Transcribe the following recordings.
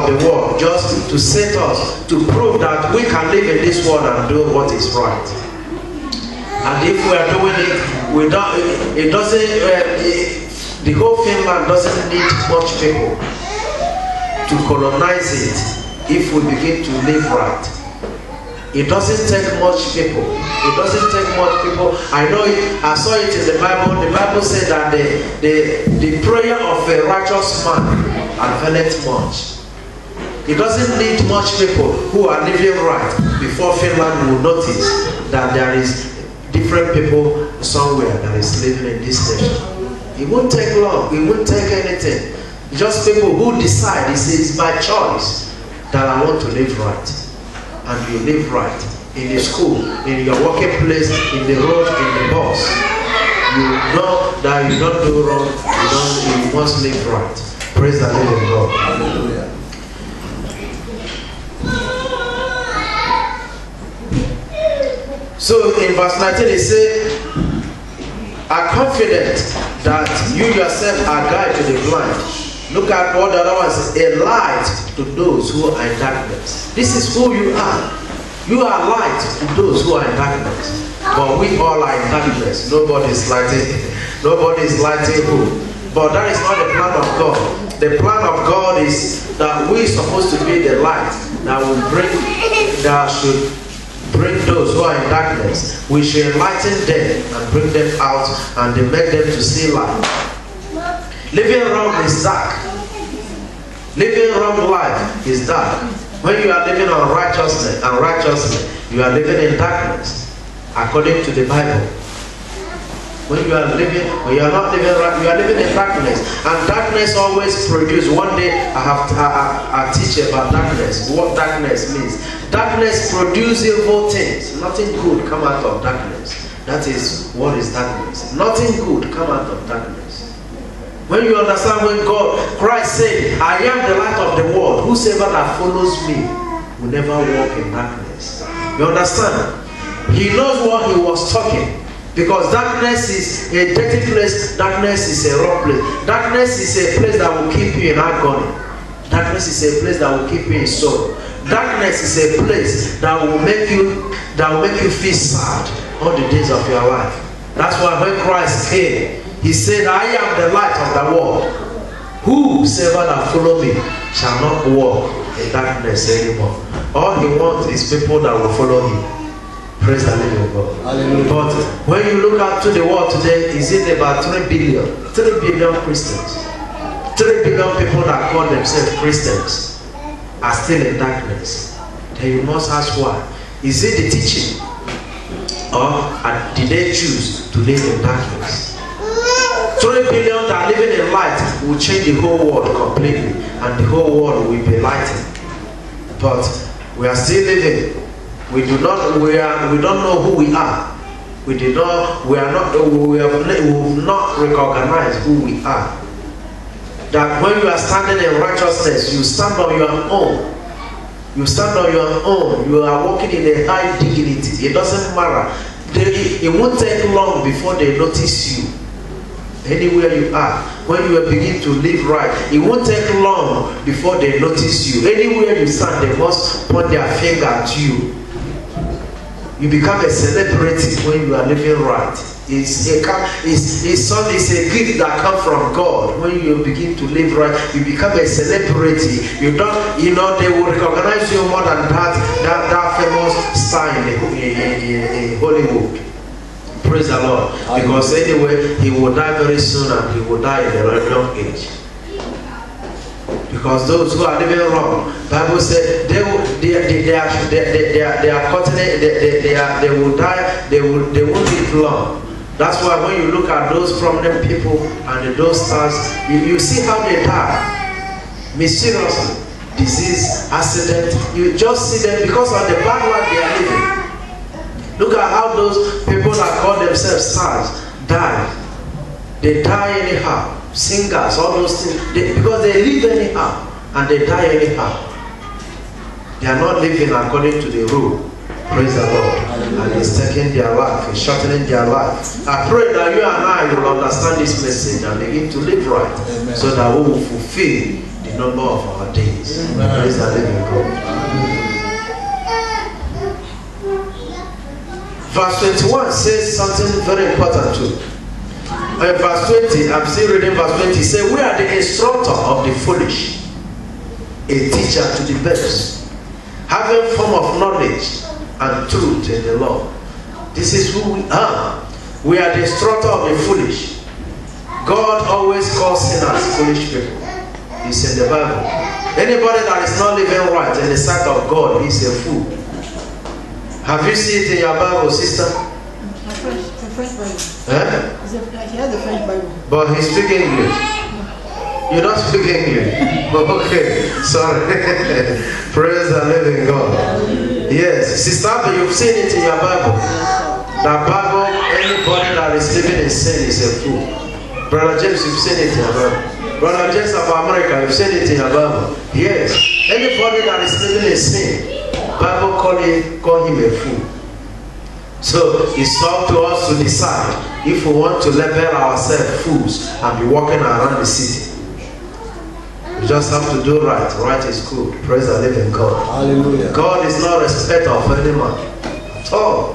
of the world, just to set us, to prove that we can live in this world and do what is right. And if we are doing it, it doesn't, the whole Finland doesn't need much people to colonize it if we begin to live right. It doesn't take much people. It doesn't take much people. I know it, I saw it in the Bible. The Bible said that the prayer of a righteous man availeth much. It doesn't need much people who are living right before Finland will notice that there is different people somewhere that is living in this nation. It won't take long. It won't take anything. Just people who decide, it's my choice that I want to live right. And you live right in the school, in your working place, in the road, in the bus. You know that you don't do wrong, you must live right. Praise the living God. Hallelujah. So in verse 19 it says, are confident that you yourself are guide to the blind. Look at what the other one says, a light to those who are in darkness. This is who you are. You are light to those who are in darkness. But we all are in darkness. Nobody is lighting who. But that is not the plan of God. The plan of God is that we are supposed to be the light that should bring those who are in darkness. We should enlighten them and bring them out and make them to see light. Living wrong is dark. Living wrong life is dark. When you are living on righteousness and righteousness, you are living in darkness, according to the Bible. When you are not living right, you are living in darkness. And darkness always produces. One day I teach about darkness. What darkness means. Darkness produces evil things. Nothing good come out of darkness. That is what is darkness. Nothing good come out of darkness. When you understand when Christ said, I am the light of the world. Whosoever that follows me will never walk in darkness. You understand? He knows what he was talking. Because darkness is a dirty place. Darkness is a rough place. Darkness is a place that will keep you in agony. Darkness is a place that will keep you in sorrow. Darkness is a place that will make you feel sad all the days of your life. That's why when Christ came, he said, I am the light of the world. Whosoever that follow me shall not walk in darkness anymore. All he wants is people that will follow him. Praise the living God. Hallelujah. But when you look out to the world today, is it about 3 billion Christians? 3 billion people that call themselves Christians are still in darkness. Then you must ask why. Is it the teaching? Or did they choose to live in darkness? 3 billion that are living in light will change the whole world completely, and the whole world will be lightened. But we are still living. We don't know who we are. We have not recognized who we are. That when you are standing in righteousness, you stand on your own. You stand on your own. You are walking in a high dignity. It doesn't matter. It won't take long before they notice you. Anywhere you are, when you begin to live right, it won't take long before they notice you. Anywhere you stand, they must point their finger at you. You become a celebrity when you are living right. It's a gift that comes from God. When you begin to live right, you become a celebrity. They will recognize you more than that famous star in Hollywood. Praise the Lord. Because anyway, he will die very soon, and he will die in a very young age. Because those who are living wrong, Bible said they will die, they won't live long. That's why when you look at those prominent people and those stars, you see how they die. Mysteriously, disease, accident, you just see them because of the bad life they are living. Look at how those people that call themselves stars die. They die anyhow. Singers, all those things, because they live anyhow and they die anyhow. They are not living according to the rule. Praise the Lord. And it's taking their life, it's shortening their life. I pray that you and I will understand this message and begin to live right. Amen. So that we will fulfill the the number of our days. Praise the living God. Verse 21 says something very important too. Verse 20, I'm still reading verse 20. It says, we are the instructor of the foolish, a teacher to the best, having form of knowledge and truth in the law. This is who we are. We are the instructor of the foolish. God always calls sinners foolish people. It's in the Bible. Anybody that is not living right in the sight of God is a fool. Have you seen it in your Bible, sister? The French Bible. Eh? He has the French Bible. But he speaks English. You don't speak English. Okay, sorry. Praise the living God. Yes, sister, you've seen it in your Bible. The Bible, anybody that is living in sin is a fool. Brother James, you've seen it in your Bible. Brother James of America, you've seen it in your Bible. Yes, anybody that is living in sin, Bible call him a fool. So it's up to us to decide if we want to label ourselves fools and be walking around the city. We just have to do right. Right is good. Praise the living God. Hallelujah. God is not a respecter of any man at all.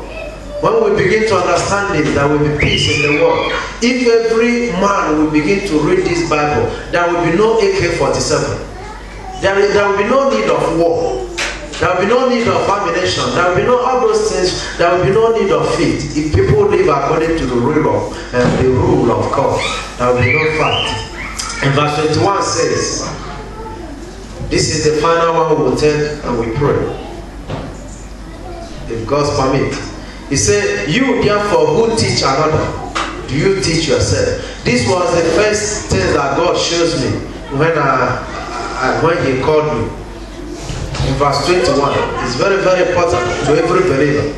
When we begin to understand it, there will be peace in the world. If every man will begin to read this Bible, there will be no AK-47. There will be no need of war. There will be no need of ammunition. There will be no all those things. There will be no need of faith. If people live according to the rule of God, there will be no fight. And verse 21 says, this is the final one we will take and we pray. If God's permit. He said, you therefore who teach another, do you teach yourself? This was the first thing that God shows me when he called me. In verse 21, it's very, very important to every believer.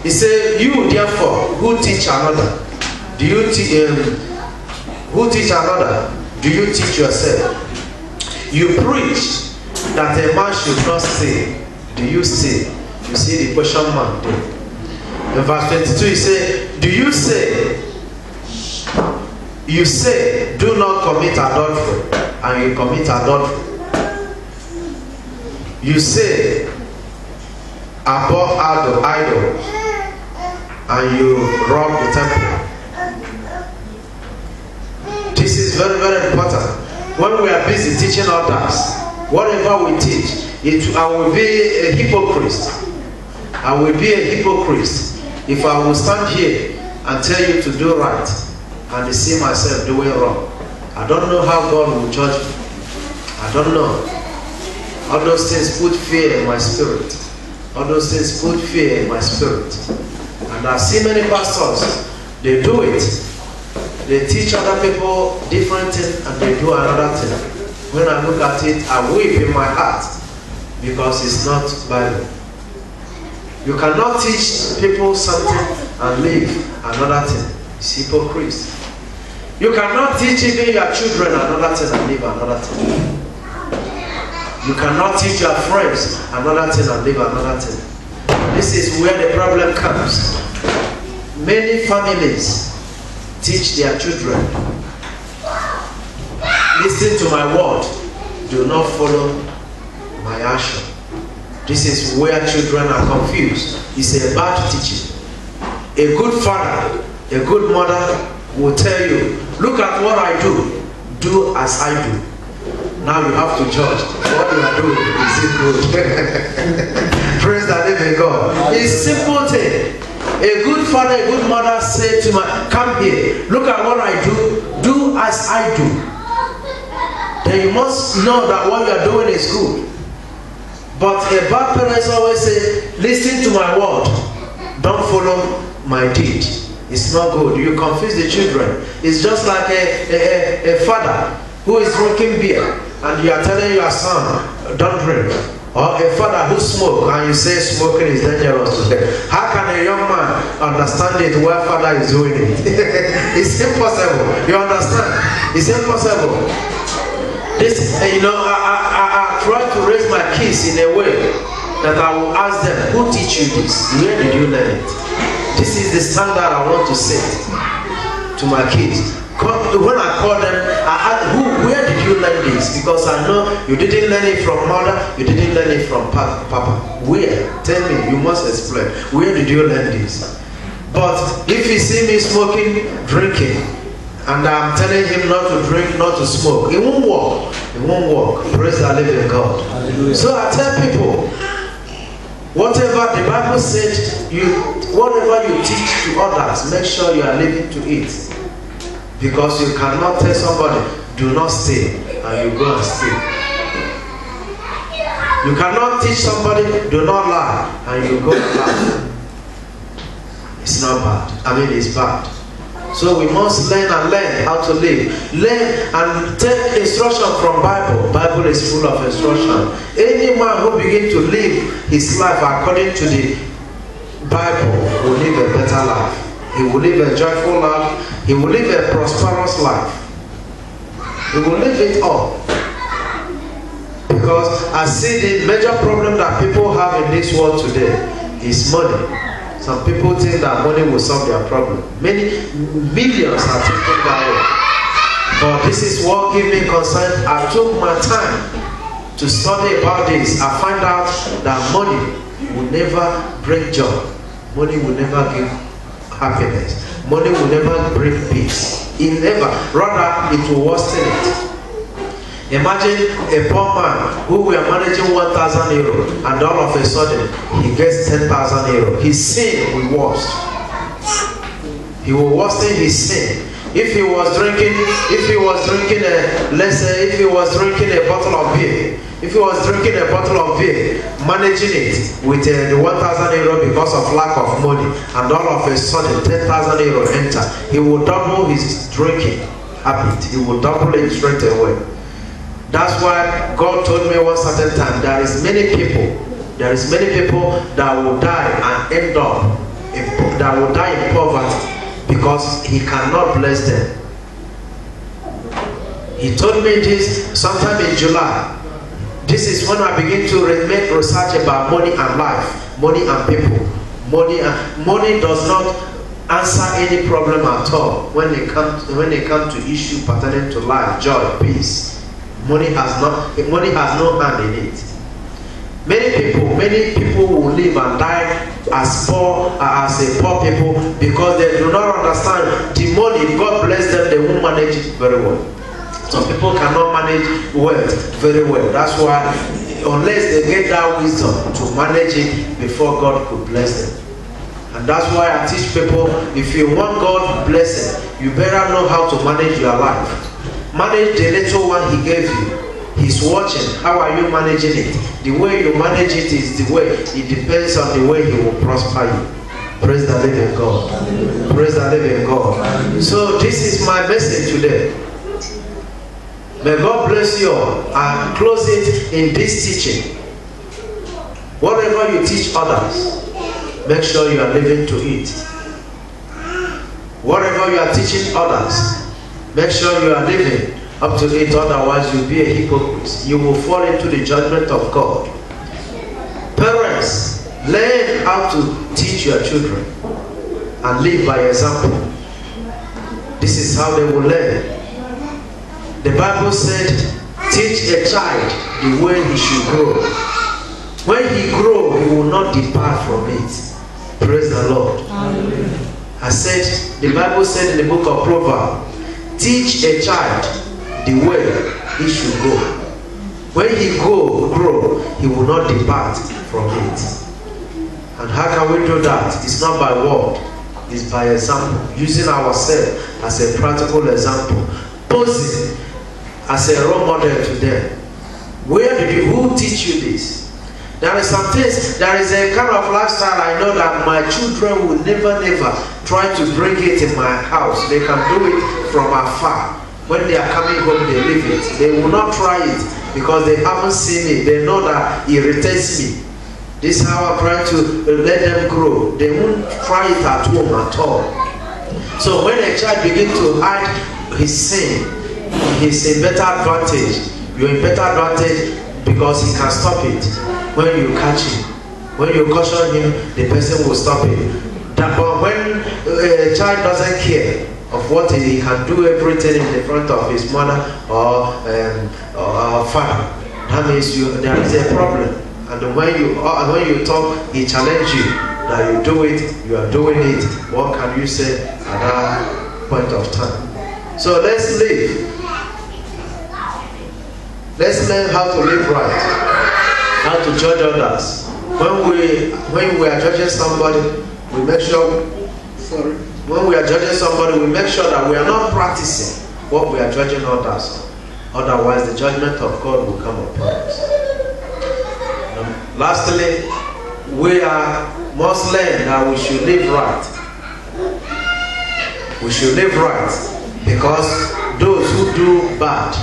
He said, you therefore who teach another, do you who teach another, do you teach yourself? You preach that a man should not steal, do you steal? You see the question mark there. In verse 22 he said, do you say, do not commit adultery, and you commit adultery. You say, above idol, and you rob the temple. This is very, very important. When we are busy teaching others, whatever we teach, I will be a hypocrite. I will be a hypocrite if I will stand here and tell you to do right and see myself doing wrong. I don't know how God will judge me. I don't know. All those things put fear in my spirit. All those things put fear in my spirit. And I see many pastors, they do it. They teach other people different things and they do another thing. When I look at it, I weep in my heart because it's not Bible. You cannot teach people something and leave another thing. It's hypocrisy. You cannot teach even your children another thing and leave another thing. You cannot teach your friends another thing and leave another thing. This is where the problem comes. Many families teach their children, listen to my word, do not follow my action. This is where children are confused. It's a bad teaching. A good father, a good mother will tell you, look at what I do, do as I do. Now you have to judge what you are doing. Is it good? Praise the living God. It's a simple thing. A good father, a good mother said to my, come here, look at what I do, do as I do. Then you must know that what you are doing is good. But a bad parent always say, listen to my word, don't follow my deed. It's not good. You confuse the children. It's just like a father who is drinking beer and you are telling your son, don't drink. Or a father who smokes and you say smoking is dangerous. How can a young man understand it while father is doing it? It's impossible. You understand? It's impossible. This, I try to raise my kids in a way that I will ask them, who teach you this? Where did you learn it? This is the standard I want to set to my kids. When I call them, I ask, where did you learn this? Because I know you didn't learn it from mother, you didn't learn it from papa. Where? Tell me, you must explain. Where did you learn this? But if you see me smoking, drinking, and I'm telling him not to drink, not to smoke, it won't work. It won't work. Praise the living God. Hallelujah. So I tell people, whatever the Bible said, whatever you teach to others, make sure you are living to it. Because you cannot tell somebody, do not stay, and you go and stay. You cannot teach somebody, do not lie, and you go and lie. It's not bad. I mean, it's bad. So we must learn and learn how to live. Learn and take instruction from Bible. Bible is full of instruction. Any man who begins to live his life according to the Bible will live a better life. He will live a joyful life. He will live a prosperous life. He will live it all. Because I see the major problem that people have in this world today is money. Some people think that money will solve their problem. Many millions are thinking that way. But this is what gave me concern. I took my time to study about this. I find out that money will never bring joy. Money will never give happiness. Money will never bring peace. It never. Rather, it will worsen it. Imagine a poor man who were managing 1,000 euro and all of a sudden he gets 10,000 euro. His sin will worsen. He will worsen his sin. If he was drinking let's say if he was drinking a bottle of beer, managing it with the 1,000 euro because of lack of money, and all of a sudden 10,000 euro enter, he will double his drinking habit. He will double it straight away. That's why God told me one certain time, there is many people that will die and end up that will die in poverty because he cannot bless them. He told me this sometime in July. This is when I begin to make research about money and life, money and people. Money does not answer any problem at all when it comes to issue pertaining to life, joy, peace. Money has no hand in it. Many people will live and die as a poor people because they do not understand the money. God bless them, they won't manage it very well. Some people cannot manage wealth very well. That's why unless they get that wisdom to manage it before God could bless them. And that's why I teach people, if you want God blessing, you better know how to manage your life. Manage the little one he gave you. He's watching. How are you managing it? The way you manage it is the way. It depends on the way he will prosper you. Praise the living God. Praise the living God. So this is my message today. May God bless you all. And close it in this teaching. Whatever you teach others, make sure you are living to it. Whatever you are teaching others, make sure you are living up to it, otherwise you'll be a hypocrite. You will fall into the judgment of God. Parents, learn how to teach your children and live by example. This is how they will learn. The Bible said, teach a child the way he should grow. When he grows, he will not depart from it. Praise the Lord. Amen. I said, the Bible said in the book of Proverbs, teach a child the way he should go. When he grow, he will not depart from it. And how can we do that? It's not by word, it's by example. Using ourselves as a practical example. Posing as a role model to them. Who teach you this? There is some things, there is a kind of lifestyle I know that my children will never try to bring it in my house. They can do it from afar. When they are coming home, they leave it. They will not try it because they haven't seen it. They know that it irritates me. This is how I'm trying to let them grow. They won't try it at home at all. So when a child begins to hide his sin, he's in better advantage. You're in better advantage because he can stop it. When you catch him, when you caution him, the person will stop it. But when a child doesn't care, of what he can do everything in the front of his mother or father, that means there is a problem. And when you talk, he challenges you that you do it, you are doing it. What can you say at that point of time? So let's live. Let's learn how to live right, how to judge others. When we are judging somebody, we make sure. When we are judging somebody, we make sure that we are not practicing what we are judging others on. Otherwise, the judgment of God will come upon us. Lastly, we must learn that we should live right. We should live right because those who do bad,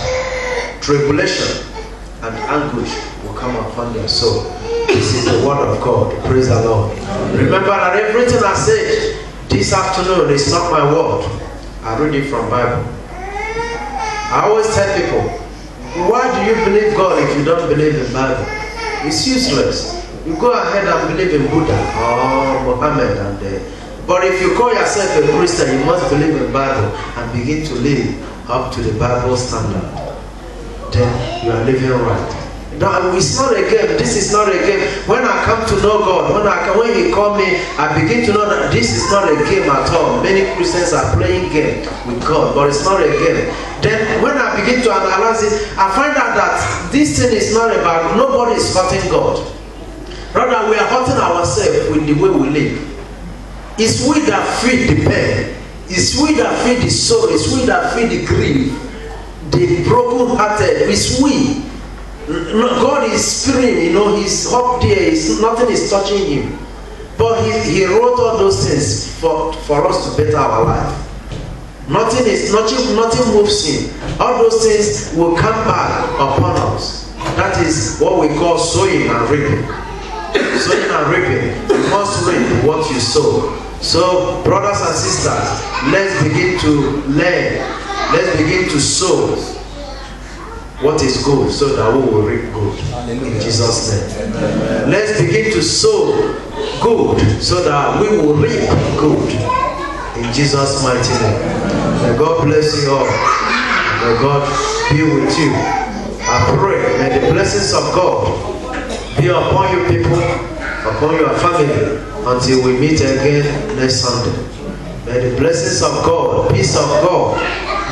tribulation and anguish will come upon their soul. This is the word of God. Praise the Lord. Remember that everything I said this afternoon is not my word. I read it from Bible. I always tell people, why do you believe God if you don't believe in Bible? It's useless. You go ahead and believe in Buddha or Muhammad but if you call yourself a Christian, you must believe in Bible and begin to live up to the Bible standard. Then you are living right. No, it's not a game. This is not a game. When I come to know God, when He called me, I begin to know that this is not a game at all. Many Christians are playing game with God, but it's not a game. Then when I begin to analyze it, I find out that this thing is not about, nobody is hurting God. Rather, we are hurting ourselves with the way we live. It's we that feed the pain. It's we that feed the sorrow. It's we that feed the grief. The broken hearted. It's we. God is spirit, He's up there. Nothing is touching Him. But He wrote all those things for us to better our life. Nothing moves Him. All those things will come back upon us. That is what we call sowing and reaping. Sowing and reaping. You must reap what you sow. So, brothers and sisters, let's begin to learn. Let's begin to sow what is good so that we will reap good. In Jesus' name. Amen. Let's begin to sow good so that we will reap good. In Jesus' mighty name. May God bless you all. May God be with you. I pray, may the blessings of God be upon you people, upon your family, until we meet again next Sunday. May the blessings of God, peace of God,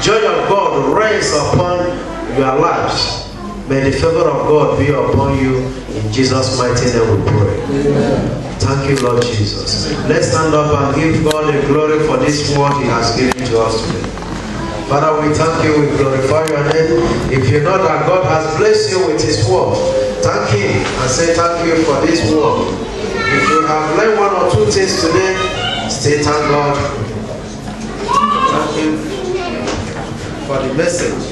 joy of God reigns upon your lives. May the favor of God be upon you. In Jesus' mighty name we pray. Amen. Thank you, Lord Jesus. Let's stand up and give God the glory for this word He has given to us today. Father, we thank you, we glorify your name. If you know that God has blessed you with His word, thank Him and say thank you for this word. If you have learned one or two things today, still thank God. Thank you for the message.